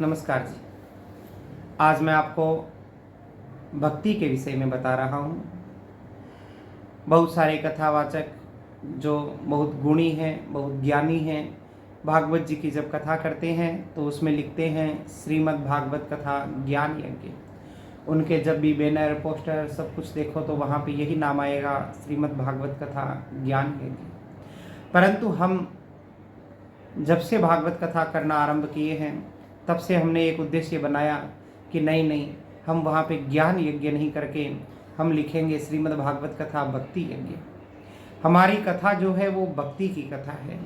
नमस्कार जी। आज मैं आपको भक्ति के विषय में बता रहा हूँ। बहुत सारे कथावाचक जो बहुत गुणी हैं, बहुत ज्ञानी हैं, भागवत जी की जब कथा करते हैं तो उसमें लिखते हैं श्रीमद् भागवत कथा ज्ञान यज्ञ। उनके जब भी बैनर पोस्टर सब कुछ देखो तो वहाँ पे यही नाम आएगा, श्रीमद् भागवत कथा ज्ञान यज्ञ। परंतु हम जब से भागवत कथा करना आरंभ किए हैं तब से हमने एक उद्देश्य बनाया कि नहीं, हम वहाँ पे ज्ञान यज्ञ नहीं करके हम लिखेंगे श्रीमद् भागवत कथा भक्ति यज्ञ। हमारी कथा जो है वो भक्ति की कथा है।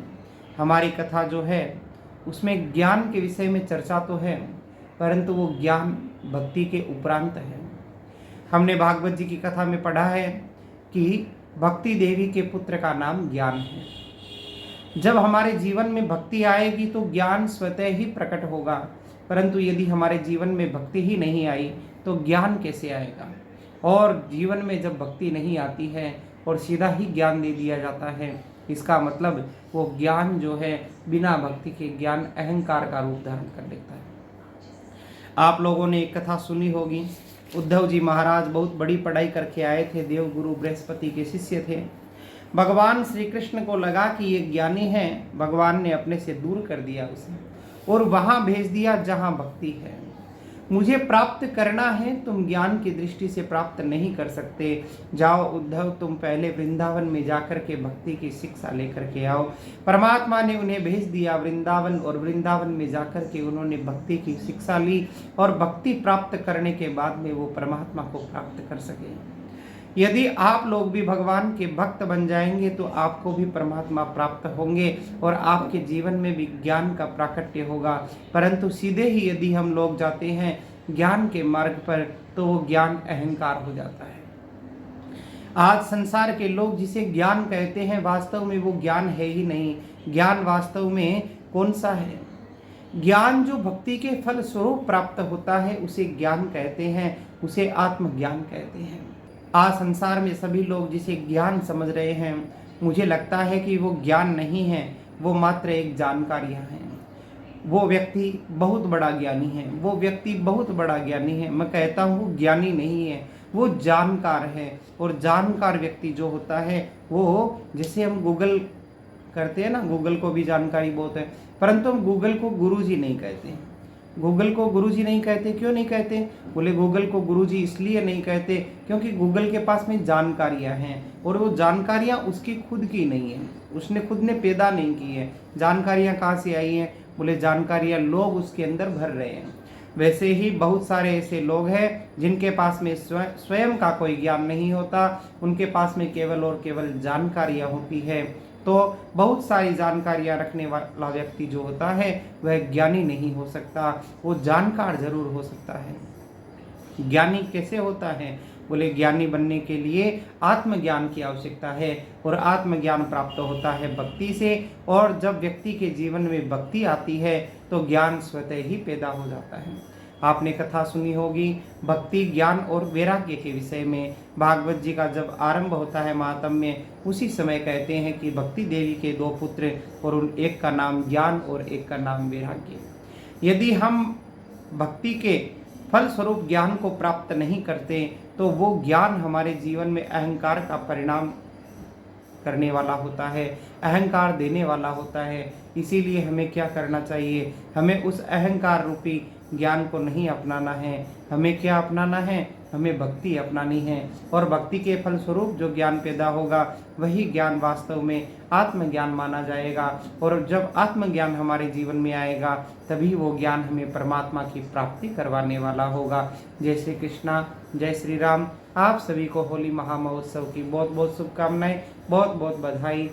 हमारी कथा जो है उसमें ज्ञान के विषय में चर्चा तो है, परंतु वो ज्ञान भक्ति के उपरांत है। हमने भागवत जी की कथा में पढ़ा है कि भक्ति देवी के पुत्र का नाम ज्ञान है। जब हमारे जीवन में भक्ति आएगी तो ज्ञान स्वतः ही प्रकट होगा, परंतु यदि हमारे जीवन में भक्ति ही नहीं आई तो ज्ञान कैसे आएगा। और जीवन में जब भक्ति नहीं आती है और सीधा ही ज्ञान दे दिया जाता है, इसका मतलब वो ज्ञान जो है बिना भक्ति के ज्ञान अहंकार का रूप धारण कर लेता है। आप लोगों ने एक कथा सुनी होगी, उद्धव जी महाराज बहुत बड़ी पढ़ाई करके आए थे, देवगुरु बृहस्पति के शिष्य थे। भगवान श्री कृष्ण को लगा कि ये ज्ञानी है, भगवान ने अपने से दूर कर दिया उसे और वहां भेज दिया जहां भक्ति है। मुझे प्राप्त करना है, तुम ज्ञान की दृष्टि से प्राप्त नहीं कर सकते, जाओ उद्धव तुम पहले वृंदावन में जाकर के भक्ति की शिक्षा लेकर के आओ। परमात्मा ने उन्हें भेज दिया वृंदावन और वृंदावन में जाकर के उन्होंने भक्ति की शिक्षा ली और भक्ति प्राप्त करने के बाद में वो परमात्मा को प्राप्त कर सके। यदि आप लोग भी भगवान के भक्त बन जाएंगे तो आपको भी परमात्मा प्राप्त होंगे और आपके जीवन में भी ज्ञान का प्राकट्य होगा। परंतु सीधे ही यदि हम लोग जाते हैं ज्ञान के मार्ग पर तो वो ज्ञान अहंकार हो जाता है। आज संसार के लोग जिसे ज्ञान कहते हैं वास्तव में वो ज्ञान है ही नहीं। ज्ञान वास्तव में कौन सा है? ज्ञान जो भक्ति के फल स्वरूप प्राप्त होता है उसे ज्ञान कहते हैं, उसे आत्मज्ञान कहते हैं। आज संसार में सभी लोग जिसे ज्ञान समझ रहे हैं, मुझे लगता है कि वो ज्ञान नहीं है, वो मात्र एक जानकारियाँ हैं। वो व्यक्ति बहुत बड़ा ज्ञानी है, वो व्यक्ति बहुत बड़ा ज्ञानी है। मैं कहता हूँ ज्ञानी नहीं है, वो जानकार है। और जानकार व्यक्ति जो होता है वो, जैसे हम गूगल करते हैं ना, गूगल को भी जानकारी बहुत है, परंतु हम गूगल को गुरुजी नहीं कहते। गूगल को गुरुजी नहीं कहते, क्यों नहीं कहते? बोले गूगल को गुरुजी इसलिए नहीं कहते क्योंकि गूगल के पास में जानकारियां हैं और वो जानकारियां उसकी खुद की नहीं है, उसने खुद ने पैदा नहीं की है। जानकारियां कहाँ से आई हैं? बोले जानकारियां लोग उसके अंदर भर रहे हैं। वैसे ही बहुत सारे ऐसे लोग हैं जिनके पास में स्वयं का कोई ज्ञान नहीं होता, उनके पास में केवल और केवल जानकारियां होती है। तो बहुत सारी जानकारियां रखने वाला व्यक्ति जो होता है वह ज्ञानी नहीं हो सकता, वो जानकार जरूर हो सकता है। ज्ञानी कैसे होता है? बोले ज्ञानी बनने के लिए आत्मज्ञान की आवश्यकता है और आत्मज्ञान प्राप्त होता है भक्ति से। और जब व्यक्ति के जीवन में भक्ति आती है तो ज्ञान स्वतः ही पैदा हो जाता है। आपने कथा सुनी होगी भक्ति, ज्ञान और वैराग्य के विषय में। भागवत जी का जब आरंभ होता है महात्म्य, उसी समय कहते हैं कि भक्ति देवी के 2 पुत्र और उन एक का नाम ज्ञान और एक का नाम वैराग्य। यदि हम भक्ति के फल स्वरूप ज्ञान को प्राप्त नहीं करते तो वो ज्ञान हमारे जीवन में अहंकार का परिणाम करने वाला होता है, अहंकार देने वाला होता है। इसीलिए हमें क्या करना चाहिए? हमें उस अहंकार रूपी ज्ञान को नहीं अपनाना है। हमें क्या अपनाना है? हमें भक्ति अपनानी है। और भक्ति के फलस्वरूप जो ज्ञान पैदा होगा वही ज्ञान वास्तव में आत्मज्ञान माना जाएगा। और जब आत्मज्ञान हमारे जीवन में आएगा तभी वो ज्ञान हमें परमात्मा की प्राप्ति करवाने वाला होगा। जय श्री कृष्णा, जय श्री राम। आप सभी को होली महामहोत्सव की बहुत बहुत शुभकामनाएं, बहुत बहुत बधाई।